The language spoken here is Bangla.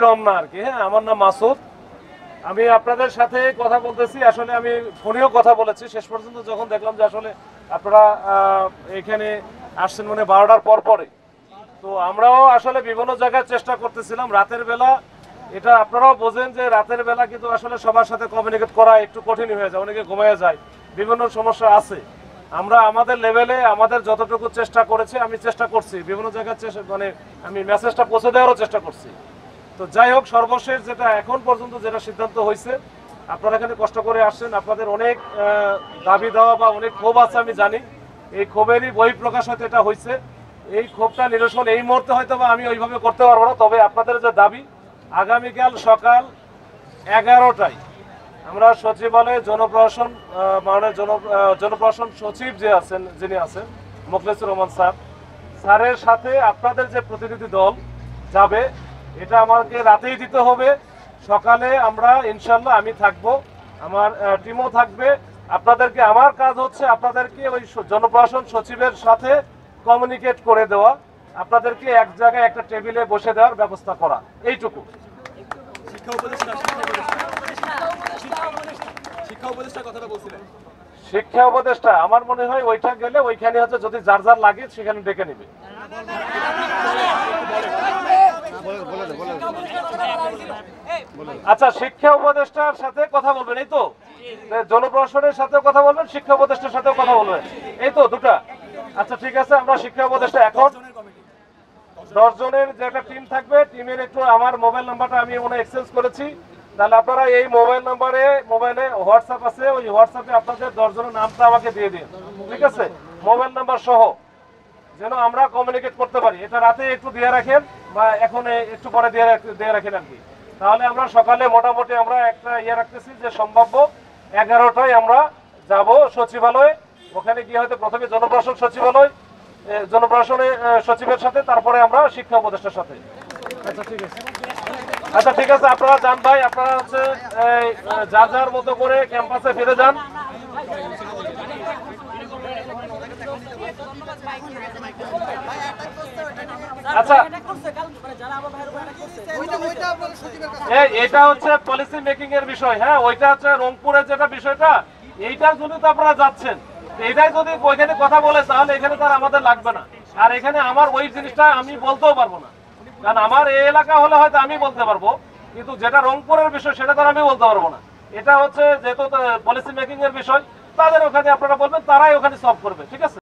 রমনা আর কি। হ্যাঁ, আমার নাম মাসুদ। আমি আপনাদের সাথে কথা বলতেছি। আসলে আমি ফোনেও কথা বলেছি। শেষ পর্যন্ত যখন দেখলাম যে আসলে আপনারা এখানে আসছেন মানে 12টার পর পরে, তো আমরাও আসলে বিভিন্ন জায়গায় চেষ্টা করতেছিলাম রাতের বেলা। এটা আপনারাও বোঝেন যে রাতের বেলা কিন্তু আসলে সবার সাথে কমিউনিকেট করা একটু কঠিন হয়ে যায়, অনেকে ঘুমিয়ে যায়, বিভিন্ন সমস্যা আছে। আমরা আমাদের লেভেলে আমাদের যতটুকু চেষ্টা করেছি, আমি চেষ্টা করছি বিভিন্ন জায়গায় মানে আমি মেসেজটা পৌঁছে দেওয়ারও চেষ্টা করছি। তো যাই হোক, সর্বশেষ যেটা এখন পর্যন্ত যেটা সিদ্ধান্ত হয়েছে, আপনারা এখানে কষ্ট করে আসছেন, আপনাদের অনেক দাবি দেওয়া বা অনেক ক্ষোভ আছে আমি জানি। এই ক্ষোভেরই বহিঃপ্রকাশ হয়তো এটা হয়েছে। এই ক্ষোভটা নিরসন এই মুহূর্তে হয়তো বা আমি ওইভাবে করতে পারবো না, তবে আপনাদের যে দাবি, আগামীকাল সকাল 11টায় আমরা সচিবালয়ে জনপ্রশাসন মাননীয় জনপ্রশাসন সচিব যিনি আছেন মোখলেসুর রহমান স্যারের সাথে আপনাদের যে প্রতিনিধি দল যাবে, এটা আমাকে রাতেই দিতে হবে। সকালে আমরা ইনশাল্লাহ আমি থাকবো, আমার টিমও থাকবে। আপনাদেরকে, আমার কাজ হচ্ছে আপনাদেরকে ওই জনপ্রশাসন সচিবের সাথে কমিউনিকেট করে দেওয়া, আপনাদেরকে এক জায়গায় একটা টেবিলে বসে দেওয়ার ব্যবস্থা করা, এইটুকু। শিক্ষা উপদেষ্টা আমার মনে হয় ওইটা গেলে ওইখানে হচ্ছে যদি যার যার লাগে সেখানে ডেকে নিবে। আচ্ছা, শিক্ষা উপদেষ্টার সাথে কথা বলবেন, এই তো জনপ্রশাসনের সাথে কথা বলবেন, শিক্ষা উপদেষ্টার সাথেও কথা বলবেন, এই তো দুটা। আচ্ছা ঠিক আছে, আমরা শিক্ষা উপদেষ্টা এখন 10 জনের যে একটা টিম থাকবে, টিমের একটু আমার মোবাইল নাম্বারটা আমি মনে এক্সচেঞ্জ করেছি, তাহলে আপনারা এই মোবাইল নাম্বারে, মোবাইলে হোয়াটসঅ্যাপ আছে, ওই হোয়াটসঅ্যাপে আপনাদের 10 জনের নামটা আমাকে দিয়ে দিন, ঠিক আছে, মোবাইল নাম্বার সহ, যেন আমরা কমিউনিকেট করতে পারি। এটা রাতে একটু দিয়ে রাখেন বা এখন একটু পরে দিয়ে রাখেন আর কি। তাহলে আমরা সকালে মোটামুটি আমরা একটা রাখতেছি যে সম্ভাব্য 11টায় আমরা যাব সচিবালয়ে। ওখানে গিয়ে হয়তো প্রথমে জনপ্রশাসন সচিবালয়, জনপ্রশাসনের সচিবের সাথে, তারপরে আমরা শিক্ষা উপদেষ্টার সাথে। আচ্ছা ঠিক আছে, আচ্ছা ঠিক আছে, আপনারা যান ভাই, আপনারা হচ্ছে যার যার মতো করে ক্যাম্পাসে ফিরে যান। আচ্ছা, এটা হচ্ছে পলিসি মেকিং এর বিষয়। হ্যাঁ, ওইটা হচ্ছে রংপুরের যেটা বিষয়টা, এইটার জন্য তো আপনারা যাচ্ছেন, এইটাই যদি ওইখানে কথা বলে তাহলে এখানে তার আমাদের লাগবে না। আর এখানে আমার ওই জিনিসটা আমি বলতেও পারবো না, কারণ আমার এই এলাকা হলে হয়তো আমি বলতে পারবো, কিন্তু যেটা রংপুরের বিষয় সেটা তার আমি বলতে পারবো না। এটা হচ্ছে যেহেতু পলিসি মেকিং এর বিষয়, তাদের ওখানে আপনারা বলবেন, তারাই ওখানে সলভ করবে, ঠিক আছে।